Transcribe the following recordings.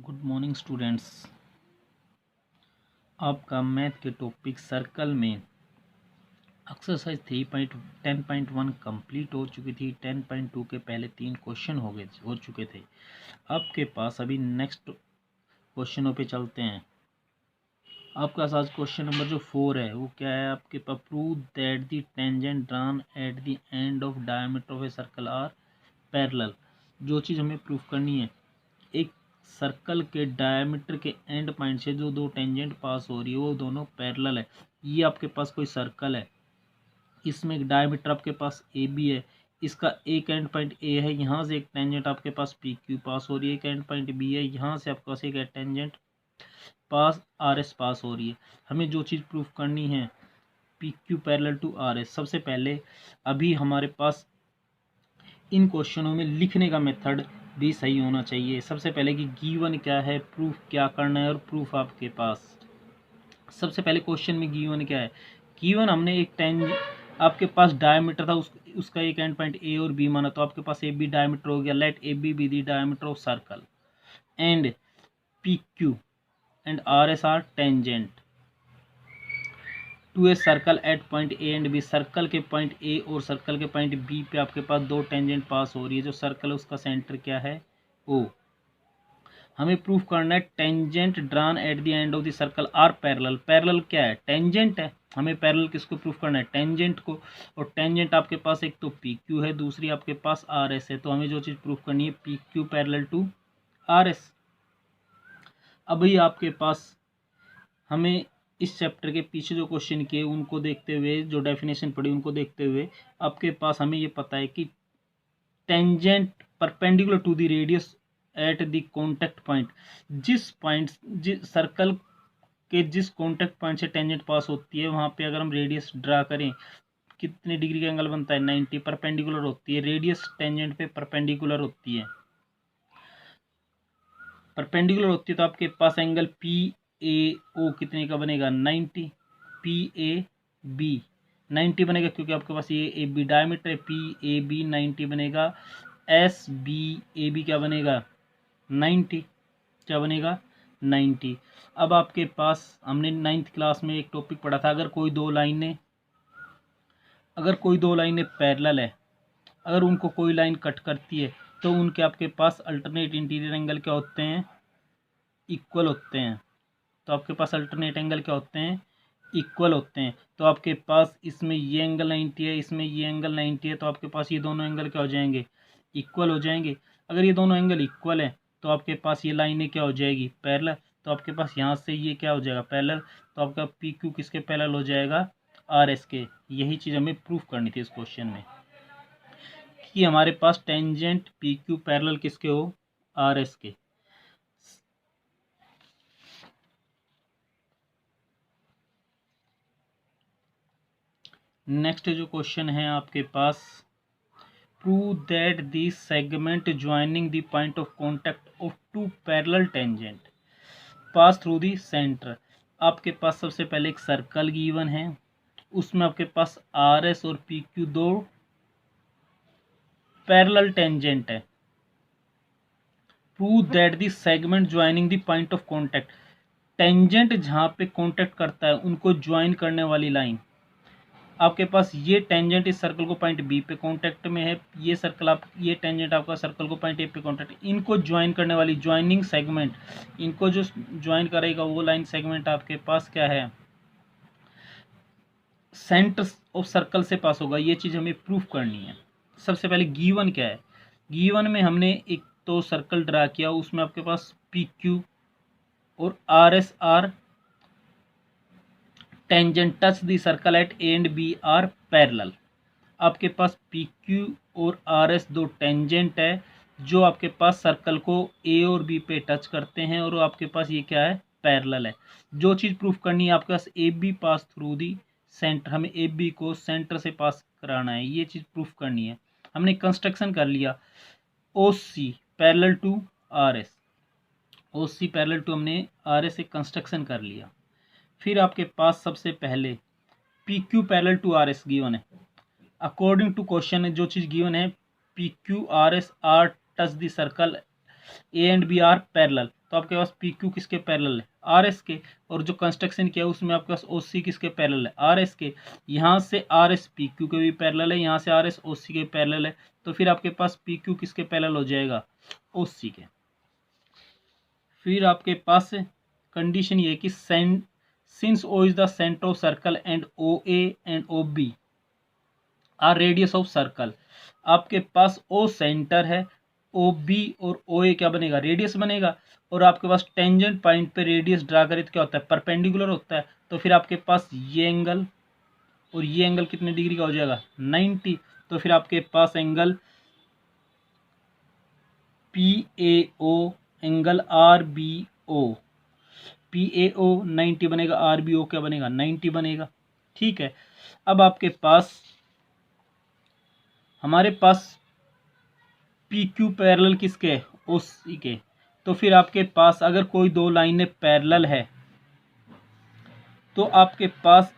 Good morning students. आपका math के topic circle में एक्सरसाइज 3.10.1 कंप्लीट हो चुकी थी। 10.2 के पहले 3 क्वेश्चन हो चुके थे। आपके पास अभी नेक्स्ट क्वेश्चनों पे चलते हैं। आपका आज क्वेश्चन नंबर जो 4 है वो क्या है आपके पास, prove that the tangent drawn at the end of diameter of a circle are parallel. जो चीज़ हमें प्रूफ करनी है, एक सर्कल के डायमीटर के एंड पॉइंट से जो दो टेंजेंट पास हो रही है वो दोनों पैरेलल है। ये आपके पास कोई सर्कल है, इसमें एक डायमीटर आपके पास ए बी है, इसका एक एंड पॉइंट ए है, यहाँ से एक टेंजेंट आपके पास पी क्यू पास हो रही है, एक एंड पॉइंट बी है, यहाँ से आपके पास एक tangent pass R S pass हो रही है। हमें जो चीज़ प्रूफ करनी है P Q parallel to R S, सबसे पहले अभी हमारे पास इन क्वेश्चनों में लिखने का मेथड भी सही होना चाहिए। सबसे पहले कि गिवन क्या है, प्रूफ क्या करना है और प्रूफ आपके पास। सबसे पहले क्वेश्चन में गिवन क्या है, गिवन हमने एक आपके पास डायमीटर था, उसका एक एंड पॉइंट ए और बी माना, तो आपके पास ए बी डायमीटर हो गया। Let A B the diameter of circle and P Q and R S are tangent to a circle at point A and B. Circle के point A और circle के point B पे आपके पास दो tangent पास हो रही है। जो सर्कल है उसका सेंटर क्या है, ओ। हमें प्रूफ करना है tangent drawn at the end of the circle are parallel. Parallel क्या है, टेंजेंट है। हमें पैरेलल किसको प्रूफ करना है, टेंजेंट को। और टेंजेंट आपके पास एक तो पी क्यू है, दूसरी आपके पास आर एस है। तो हमें जो चीज़ प्रूफ करनी है P Q parallel to R S. अभी आपके पास हमें इस चैप्टर के पीछे जो क्वेश्चन किए उनको देखते हुए, जो डेफिनेशन पढ़ी उनको देखते हुए, आपके पास हमें ये पता है कि tangent perpendicular to the radius at the contact point. जिस सर्कल के जिस कॉन्टेक्ट पॉइंट से टेंजेंट पास होती है वहाँ पे अगर हम रेडियस ड्रा करें, कितने डिग्री का एंगल बनता है, 90। परपेंडिकुलर होती है, रेडियस टेंजेंट पे परपेंडिकुलर होती है। परपेंडिकुलर होती है तो आपके पास एंगल पी ए ओ कितने का बनेगा, 90। पी ए बी 90 बनेगा क्योंकि आपके पास ये ए बी डायमीटर है। पी ए बी 90 बनेगा। एस बी ए बी क्या बनेगा, 90। क्या बनेगा, 90। अब आपके पास हमने 9th क्लास में एक टॉपिक पढ़ा था, अगर कोई दो लाइनें पैरेलल है, अगर उनको कोई लाइन कट करती है तो उनके आपके पास अल्टरनेट इंटीरियर एंगल क्या होते हैं, इक्वल होते हैं। तो आपके पास अल्टरनेट एंगल क्या होते हैं, इक्वल होते हैं। तो आपके पास इसमें ये एंगल 90 है, इसमें ये एंगल 90 है, तो आपके पास ये दोनों एंगल क्या हो जाएंगे, इक्वल हो जाएंगे। अगर ये दोनों एंगल इक्वल है तो आपके पास ये लाइनें क्या हो जाएगी, पैरेलल। तो आपके पास यहाँ से ये क्या हो जाएगा, पैरेलल। तो आपका पी क्यू किसके पैरेलल हो जाएगा, आर एस के। यही चीज़ हमें प्रूफ करनी थी इस क्वेश्चन में, कि हमारे पास टेंजेंट पी क्यू पैरेलल किसके हो, आर एस के। नेक्स्ट जो क्वेश्चन है आपके पास, prove that the segment joining the point of contact of two parallel tangent pass through the centre. आपके पास सबसे पहले एक सर्कल गिवन है, उसमें आपके पास आर एस और पी क्यू दो पैरेलल टेंजेंट है। Prove that the segment joining the point of contact, tangent जहाँ पे कॉन्टैक्ट करता है उनको ज्वाइन करने वाली लाइन। आपके पास ये टेंजेंट इस सर्कल को पॉइंट बी पे कांटेक्ट में है, ये सर्कल आप ये टेंजेंट आपका सर्कल को पॉइंट ए पे कांटेक्ट, इनको ज्वाइन करने वाली ज्वाइनिंग सेगमेंट, इनको जो ज्वाइन करेगा वो लाइन सेगमेंट आपके पास क्या है, सेंटर ऑफ सर्कल से पास होगा। ये चीज़ हमें प्रूफ करनी है। सबसे पहले गिवन क्या है, गिवन में हमने एक तो सर्कल ड्रा किया, उसमें आपके पास पी क्यू और R S are tangent touch the circle at A and B are parallel. आपके पास पी क्यू और आर एस दो टेंजेंट है जो आपके पास सर्कल को ए और बी पे टच करते हैं, और आपके पास ये क्या है, पैरेलल है। जो चीज़ प्रूफ करनी है, आपके पास A B pass through the centre, हमें ए बी को सेंटर से पास कराना है, ये चीज़ प्रूफ करनी है। हमने कंस्ट्रक्शन कर लिया, O C parallel to R S, O C parallel to हमने आर एस से कंस्ट्रक्शन कर लिया। फिर आपके पास सबसे पहले P Q parallel to R S given है। अकॉर्डिंग टू क्वेश्चन जो चीज़ गिवन है, P Q R S are touch the circle A and B are parallel, तो आपके पास पी क्यू किसके पैरेलल है, आर एस के। और जो कंस्ट्रक्शन किया उसमें आपके पास ओ सी किसके पैरेलल है, आर एस के। यहाँ से आर एस पी क्यू के भी पैरेलल है, यहाँ से आर एस ओ सी के पैरेलल है, तो फिर आपके पास पी क्यू किसके पैरेलल हो जाएगा, ओ सी के। फिर आपके पास कंडीशन ये कि since O is the centre of circle and O A and O B are radius of circle, आपके पास ओ सेंटर है, ओ बी और ओ ए क्या बनेगा, रेडियस बनेगा। और आपके पास टेंजेंट पॉइंट पे रेडियस ड्रा करें तो क्या होता है, परपेंडिकुलर होता है। तो फिर आपके पास ये एंगल और ये एंगल कितने डिग्री का हो जाएगा, 90। तो फिर आपके पास angle P A O, angle R B O, P A O 90 बनेगा, आर बी ओ क्या बनेगा, 90 बनेगा। ठीक है, अब आपके पास हमारे पास पी क्यू पैरेलल किसके, ओ सी के। तो फिर आपके पास अगर कोई दो लाइनें पैरेलल है तो आपके पास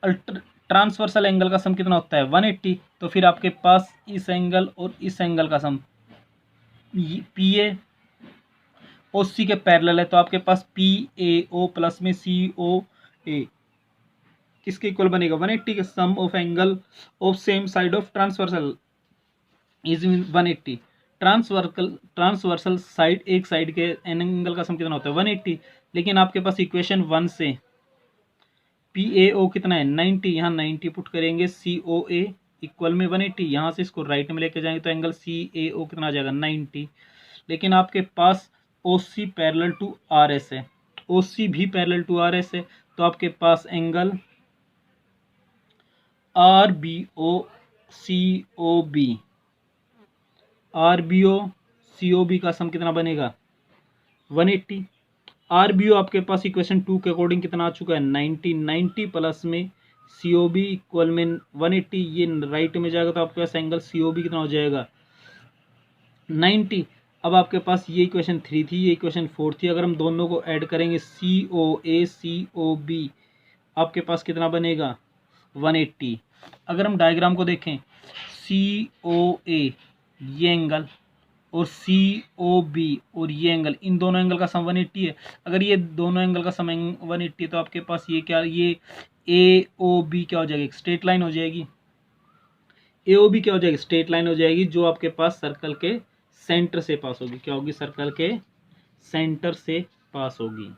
ट्रांसवर्सल एंगल का सम कितना होता है, 180। तो फिर आपके पास इस एंगल और इस एंगल का सम पी ए ओ सी के पैरेलल है, तो आपके पास पी ए ओ प्लस में सी ओ ए किसके इक्वल बनेगा, 180 के। Sum of angle of same side of transversal is 180। Transversal side, एक साइड के एंगल का सम कितना होता है, 180। लेकिन आपके पास इक्वेशन 1 से पी ए ओ कितना है, 90, यहाँ 90 पुट करेंगे, सी ओ ए इक्वल में 180, यहाँ से इसको राइट में लेके जाएंगे तो एंगल सी ए ओ कितना आ जाएगा, 90। लेकिन आपके पास O C parallel to R S है, ओ सी भी पैरेलल टू आर एस है, तो आपके पास angle R B O C O B, R B O C O B का सम कितना बनेगा, 180। आर बी ओ आपके पास इक्वेशन 2 के अकॉर्डिंग कितना आ चुका है, 90। 90 प्लस में सी ओ बी इक्वल में 180, ये राइट में जाएगा तो आपके पास एंगल सी ओ बी कितना हो जाएगा, 90। अब आपके पास ये इक्वेशन 3 थी, ये इक्वेशन 4 थी, अगर हम दोनों को ऐड करेंगे सी ओ ए सी ओ बी आपके पास कितना बनेगा, 180। अगर हम डायग्राम को देखें, सी ओ ए ये एंगल और सी ओ बी और ये एंगल, इन दोनों एंगल का सम 180 है। अगर ये दोनों एंगल का सम 180 तो आपके पास ये क्या, ये ए ओ बी क्या हो जाएगी, स्ट्रेट लाइन हो जाएगी। ए ओ बी क्या हो जाएगी, स्ट्रेट लाइन हो जाएगी, जो आपके पास सर्कल के सेंटर से पास होगी, क्या होगी, सर्कल के सेंटर से पास होगी।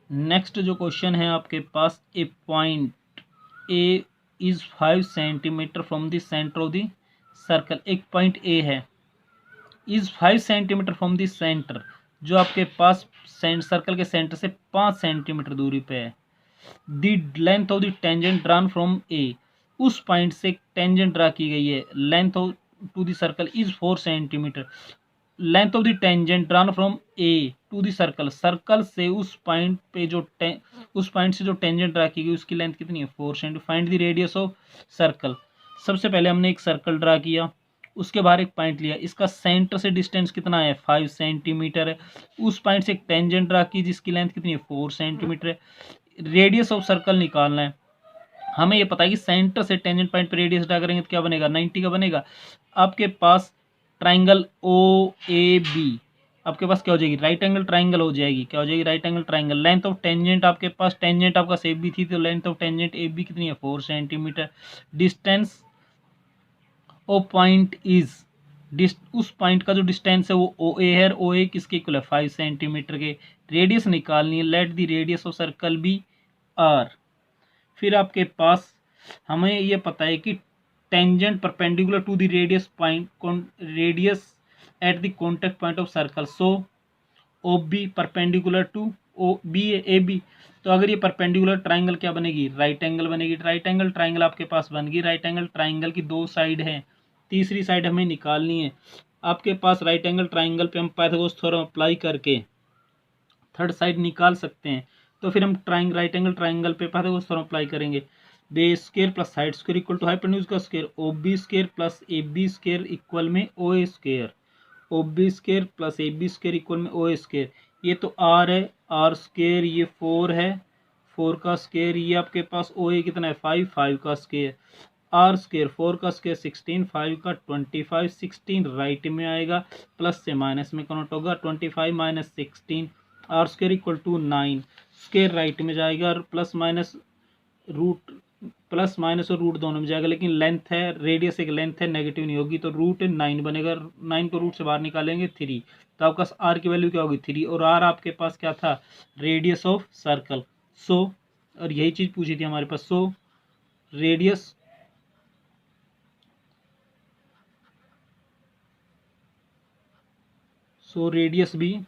नेक्स्ट जो क्वेश्चन है आपके पास, a point A is 5 centimetre from the centre of the circle, एक पॉइंट ए है, is 5 centimetre from the centre, जो आपके पास सर्कल के सेंटर से 5 सेंटीमीटर दूरी पे है। The length of the tangent drawn from A, उस पॉइंट से टेंजेंट ड्रा की गई है, length of to the circle is 4 centimetre. Length of the tangent drawn from A to the circle, circle से उस पॉइंट पे जो उस पॉइंट से जो टेंजेंट ड्रा की गई उसकी लेंथ कितनी है, 4 centimetre. Find the radius of circle, सबसे पहले हमने एक सर्कल ड्रा किया, उसके बाहर एक पॉइंट लिया, इसका सेंटर से डिस्टेंस कितना है, 5 सेंटीमीटर है। उस पॉइंट से एक टेंजेंट ड्रा की जिसकी लेंथ कितनी है, 4 सेंटीमीटर है। रेडियस ऑफ सर्कल निकालना है, हमें ये पता है कि सेंटर से टेंजेंट पॉइंट पर रेडियस ड्रा करेंगे तो क्या बनेगा, 90 का बनेगा। आपके पास ट्राइंगल ओ ए बी आपके पास क्या हो जाएगी, राइट एंगल ट्राइंगल हो जाएगी, क्या हो जाएगी, right angle triangle. Length of tangent आपके पास, टेंजेंट आपका ए बी थी तो length of tangent A B कितनी है, 4 centimetre. Distance of point is, उस पॉइंट का जो डिस्टेंस है वो ओ ए है, ओ ए किसके इक्वल है, 5 सेंटीमीटर के। रेडियस निकालनी है, let the radius of circle be R. फिर आपके पास हमें ये पता है कि tangent perpendicular to the radius point, radius at the contact point of circle, so O B perpendicular to O B A B. तो अगर ये परपेंडिकुलर ट्राइंगल क्या बनेगी, राइट एंगल बनेगी। राइट एंगल ट्राइंगल आपके पास बन गई। राइट एंगल ट्राइंगल की 2 साइड हैं, तीसरी साइड हमें निकालनी है। आपके पास राइट एंगल ट्राइंगल पे हम पाइथागोरस थ्योरम अप्लाई करके थर्ड साइड निकाल सकते हैं। तो फिर हम राइट एंगल ट्राइंगल पे पाइथागोरस थ्योरम अप्लाई करेंगे। Base square plus side square equal to hypotenuse का square, O B square plus A B square equal में O A square, O B square plus A B square equal में O A square. ये तो are है, are square, ये 4 है, 4 का square, ये आपके पास ओ ए कितना है, 5, 5 का स्क्वायर। आर स्क्वेयर 4 का स्क्वेयर 16, 5 का 25, 16 राइट में आएगा, प्लस से माइनस में कन्वर्ट होगा, 25 minus 16 R square equal to 9, square right में जाएगा और प्लस माइनस और रूट दोनों में जाएगा, लेकिन लेंथ है, रेडियस एक लेंथ है, नेगेटिव नहीं होगी, तो रूट 9 बनेगा, 9 को रूट से बाहर निकालेंगे 3, तो आपका आर की वैल्यू क्या होगी 3, और आर आपके पास क्या था, रेडियस ऑफ सर्कल। सो और यही चीज पूछी थी हमारे पास, सो रेडियस भी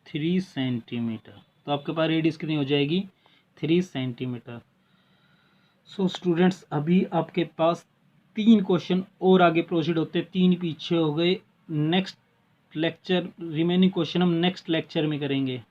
3 सेंटीमीटर, तो आपके पास रेडियस कितनी हो जाएगी 3 सेंटीमीटर। सो स्टूडेंट्स अभी आपके पास 3 क्वेश्चन और आगे प्रोसीड होते, 3 पीछे हो गए। नेक्स्ट लेक्चर रिमेनिंग क्वेश्चन हम नेक्स्ट लेक्चर में करेंगे।